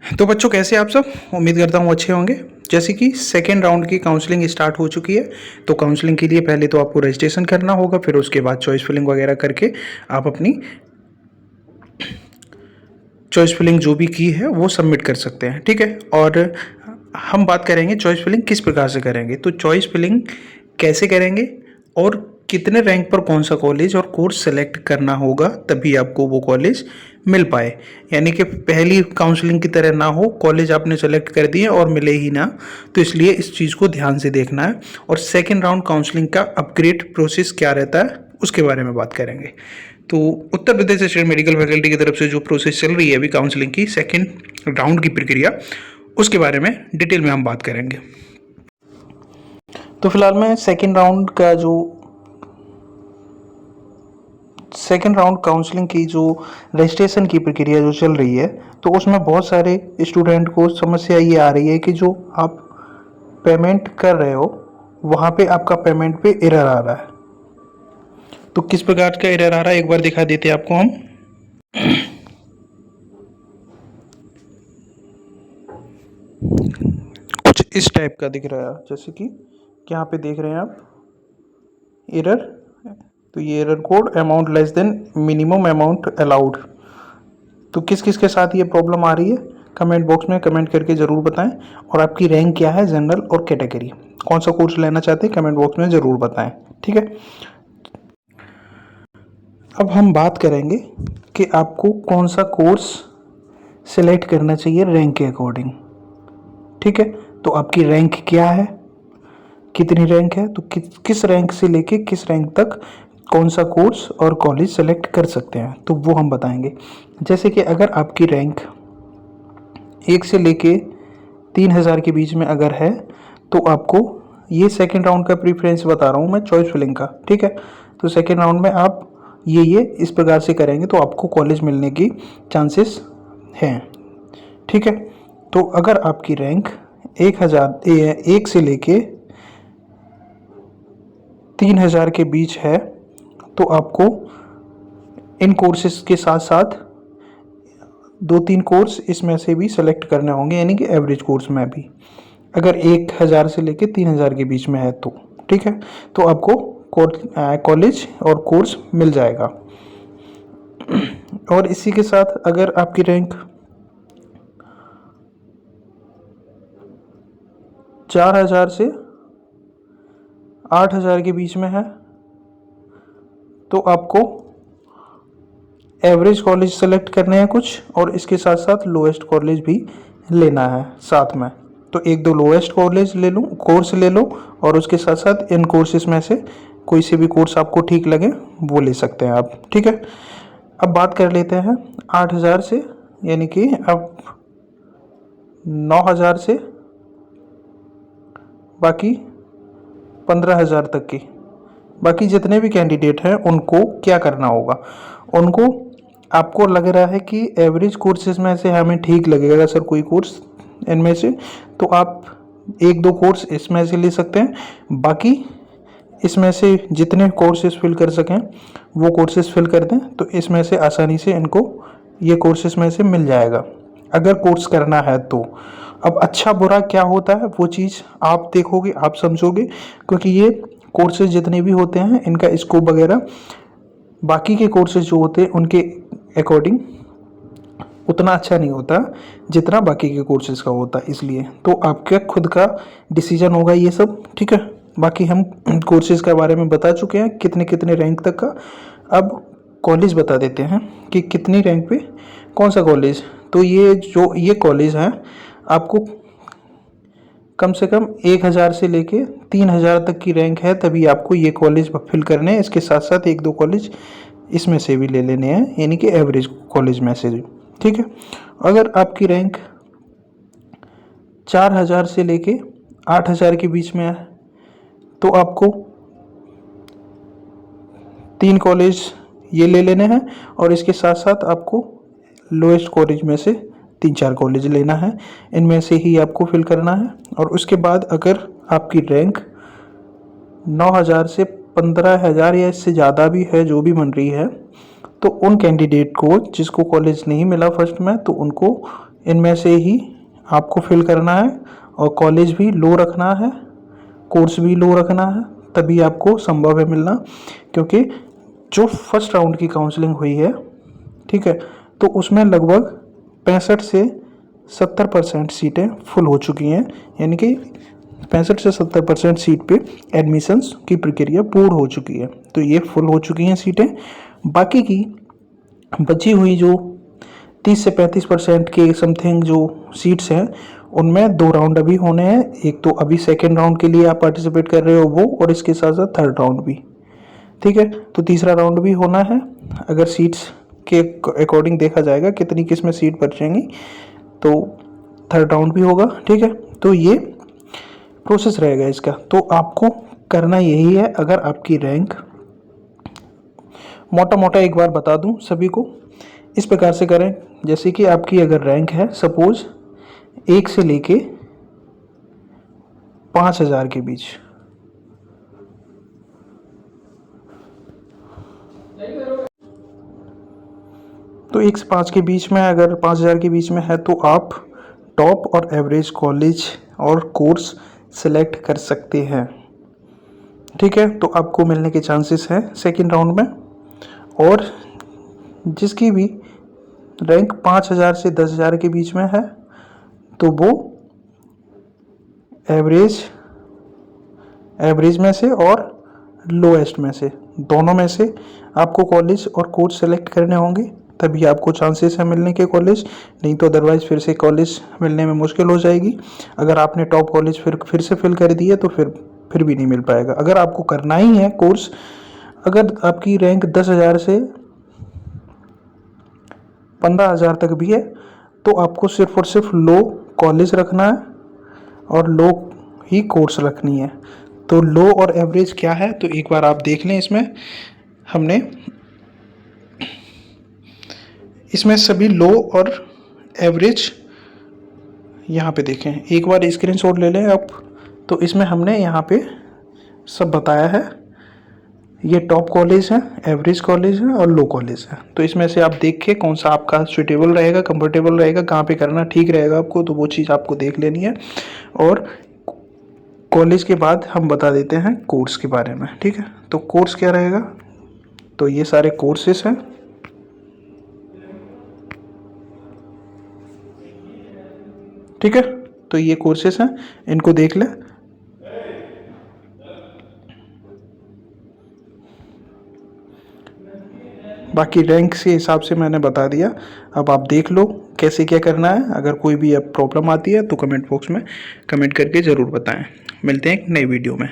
तो बच्चों कैसे आप सब, उम्मीद करता हूँ अच्छे होंगे। जैसे कि सेकेंड राउंड की काउंसलिंग स्टार्ट हो चुकी है, तो काउंसलिंग के लिए पहले तो आपको रजिस्ट्रेशन करना होगा, फिर उसके बाद चॉइस फिलिंग वगैरह करके आप अपनी चॉइस फिलिंग जो भी की है वो सबमिट कर सकते हैं। ठीक है, और हम बात करेंगे चॉइस फिलिंग किस प्रकार से करेंगे। तो चॉइस फिलिंग कैसे करेंगे और कितने रैंक पर कौन सा कॉलेज और कोर्स सेलेक्ट करना होगा तभी आपको वो कॉलेज मिल पाए। यानी कि पहली काउंसलिंग की तरह ना हो, कॉलेज आपने सेलेक्ट कर दिए और मिले ही ना। तो इसलिए इस चीज़ को ध्यान से देखना है। और सेकेंड राउंड काउंसलिंग का अपग्रेड प्रोसेस क्या रहता है उसके बारे में बात करेंगे। तो Uttar Pradesh state medical faculty की तरफ से जो प्रोसेस चल रही है अभी काउंसलिंग की सेकेंड राउंड की प्रक्रिया, उसके बारे में डिटेल में हम बात करेंगे। तो फिलहाल में सेकेंड राउंड काउंसलिंग की जो रजिस्ट्रेशन की प्रक्रिया जो चल रही है, तो उसमें बहुत सारे स्टूडेंट को समस्या ये आ रही है कि जो आप पेमेंट कर रहे हो वहाँ पे आपका पेमेंट पे एरर आ रहा है। तो किस प्रकार का एरर आ रहा है एक बार दिखा देते हैं आपको हम। कुछ इस टाइप का दिख रहा है, जैसे कि यहाँ पे देख रहे हैं आप एरर। तो ये error code amount less than minimum amount allowed. तो किस किस के साथ ये प्रॉब्लम आ रही है कमेंट बॉक्स में कमेंट करके ज़रूर बताएं। और आपकी रैंक क्या है, जनरल और कैटेगरी, कौन सा कोर्स लेना चाहते हैं कमेंट बॉक्स में ज़रूर बताएं। ठीक है, अब हम बात करेंगे कि आपको कौन सा कोर्स सिलेक्ट करना चाहिए रैंक के अकॉर्डिंग। ठीक है, तो आपकी रैंक क्या है, कितनी रैंक है, तो किस रैंक से लेके किस रैंक तक कौन सा कोर्स और कॉलेज सेलेक्ट कर सकते हैं, तो वो हम बताएंगे। जैसे कि अगर आपकी रैंक 1 से लेके 3000 के बीच में अगर है, तो आपको ये सेकेंड राउंड का प्रीफरेंस बता रहा हूँ मैं चॉइस फिलिंग का। ठीक है, तो सेकेंड राउंड में आप ये इस प्रकार से करेंगे तो आपको कॉलेज मिलने की चांसेस हैं। ठीक है, तो अगर आपकी रैंक 1 से लेके 3000 के बीच है, तो आपको इन कोर्सेज के साथ साथ 2-3 कोर्स इसमें से भी सेलेक्ट करने होंगे, यानी कि एवरेज कोर्स में भी अगर 1000 से लेके 3000 के बीच में है तो। ठीक है, तो आपको कॉलेज और कोर्स मिल जाएगा। और इसी के साथ अगर आपकी रैंक 4000 से 8000 के बीच में है, तो आपको एवरेज कॉलेज सेलेक्ट करने हैं कुछ, और इसके साथ साथ लोएस्ट कॉलेज भी लेना है साथ में। तो 1-2 लोएस्ट कॉलेज ले लो, कोर्स ले लो, और उसके साथ साथ इन कोर्सेज में से कोई से भी कोर्स आपको ठीक लगे वो ले सकते हैं आप। ठीक है, अब बात कर लेते हैं 8000 से, यानी कि अब 9000 से बाकी 15000 तक की बाकी जितने भी कैंडिडेट हैं उनको क्या करना होगा। उनको आपको लग रहा है कि एवरेज कोर्सेज में से हमें ठीक लगेगा सर कोई कोर्स इनमें से, तो आप 1-2 कोर्स इसमें से ले सकते हैं। बाकी इसमें से जितने कोर्सेज फिल कर सकें वो कोर्सेज फिल कर दें, तो इसमें से आसानी से इनको ये कोर्सेज में से मिल जाएगा अगर कोर्स करना है तो। अब अच्छा बुरा क्या होता है वो चीज़ आप देखोगे, आप समझोगे, क्योंकि ये कोर्सेज जितने भी होते हैं इनका स्कोप वगैरह बाकी के कोर्सेज जो होते हैं उनके अकॉर्डिंग उतना अच्छा नहीं होता जितना बाकी के कोर्सेज का होता है, इसलिए तो आपका खुद का डिसीजन होगा ये सब। ठीक है, बाकी हम कोर्सेज के बारे में बता चुके हैं कितने कितने रैंक तक का। अब कॉलेज बता देते हैं कि कितनी रैंक पे कौन सा कॉलेज। तो ये कॉलेज हैं, आपको कम से कम 1000 से लेके 3000 तक की रैंक है तभी आपको ये कॉलेज फिल करने हैं। इसके साथ साथ 1-2 कॉलेज इसमें से भी ले लेने हैं, यानी कि एवरेज कॉलेज में से भी। ठीक है, अगर आपकी रैंक 4000 से लेके 8000 के बीच में है, तो आपको 3 कॉलेज ये ले लेने हैं, और इसके साथ साथ आपको लोएस्ट कॉलेज में से 3-4 कॉलेज लेना है, इनमें से ही आपको फिल करना है। और उसके बाद अगर आपकी रैंक 9000 से 15000 या इससे ज़्यादा भी है जो भी बन रही है, तो उन कैंडिडेट को जिसको कॉलेज नहीं मिला फर्स्ट में, तो उनको इनमें से ही आपको फिल करना है और कॉलेज भी लो रखना है, कोर्स भी लो रखना है, तभी आपको संभव है मिलना। क्योंकि जो फर्स्ट राउंड की काउंसलिंग हुई है, ठीक है, तो उसमें लगभग 65 से 70% सीटें फुल हो चुकी हैं, यानी कि 65 से 70% सीट पे एडमिशन्स की प्रक्रिया पूर्ण हो चुकी है। तो ये फुल हो चुकी हैं सीटें। बाकी की बची हुई जो 30 से 35% के समथिंग जो सीट्स हैं, उनमें 2 राउंड अभी होने हैं। एक तो अभी सेकेंड राउंड के लिए आप पार्टिसिपेट कर रहे हो वो, और इसके साथ साथ थर्ड राउंड भी, ठीक है। तो तीसरा राउंड भी होना है। अगर सीट्स के अकॉर्डिंग देखा जाएगा कितनी किस में सीट बचेंगी, तो थर्ड राउंड भी होगा, ठीक है। तो ये प्रोसेस रहेगा इसका। तो आपको करना यही है, अगर आपकी रैंक, मोटा मोटा एक बार बता दूं सभी को, इस प्रकार से करें। जैसे कि आपकी अगर रैंक है सपोज 1 से लेके 5000 के बीच, तो 1 से 5 के बीच में, अगर 5000 के बीच में है तो आप टॉप और एवरेज कॉलेज और कोर्स सेलेक्ट कर सकते हैं, ठीक है। तो आपको मिलने के चांसेस हैं सेकेंड राउंड में। और जिसकी भी रैंक 5000 से 10,000 के बीच में है, तो वो एवरेज में से और लोएस्ट में से, दोनों में से आपको कॉलेज और कोर्स सेलेक्ट करने होंगे, तभी आपको चांसेस है मिलने के कॉलेज। नहीं तो अदरवाइज़ फिर से कॉलेज मिलने में मुश्किल हो जाएगी। अगर आपने टॉप कॉलेज फिर से फिल कर दिए तो फिर भी नहीं मिल पाएगा। अगर आपको करना ही है कोर्स, अगर आपकी रैंक 10,000 से 15,000 तक भी है, तो आपको सिर्फ और सिर्फ लो कॉलेज रखना है और लो ही कोर्स रखनी है। तो लो और एवरेज क्या है, तो एक बार आप देख लें। इसमें सभी लो और एवरेज यहाँ पे देखें, एक बार स्क्रीनशॉट ले लें आप। तो इसमें हमने यहाँ पे सब बताया है। ये टॉप कॉलेज है, एवरेज कॉलेज है और लो कॉलेज है। तो इसमें से आप देख के कौन सा आपका सुटेबल रहेगा, कंफर्टेबल रहेगा, कहाँ पे करना ठीक रहेगा आपको, तो वो चीज़ आपको देख लेनी है। और कॉलेज के बाद हम बता देते हैं कोर्स के बारे में, ठीक है। तो कोर्स क्या रहेगा, तो ये सारे कोर्सेस हैं, ठीक है। तो ये कोर्सेस हैं, इनको देख लें। बाकी रैंक के हिसाब से मैंने बता दिया। अब आप देख लो कैसे क्या करना है। अगर कोई भी अब प्रॉब्लम आती है तो कमेंट बॉक्स में कमेंट करके ज़रूर बताएं। मिलते हैं एक नई वीडियो में।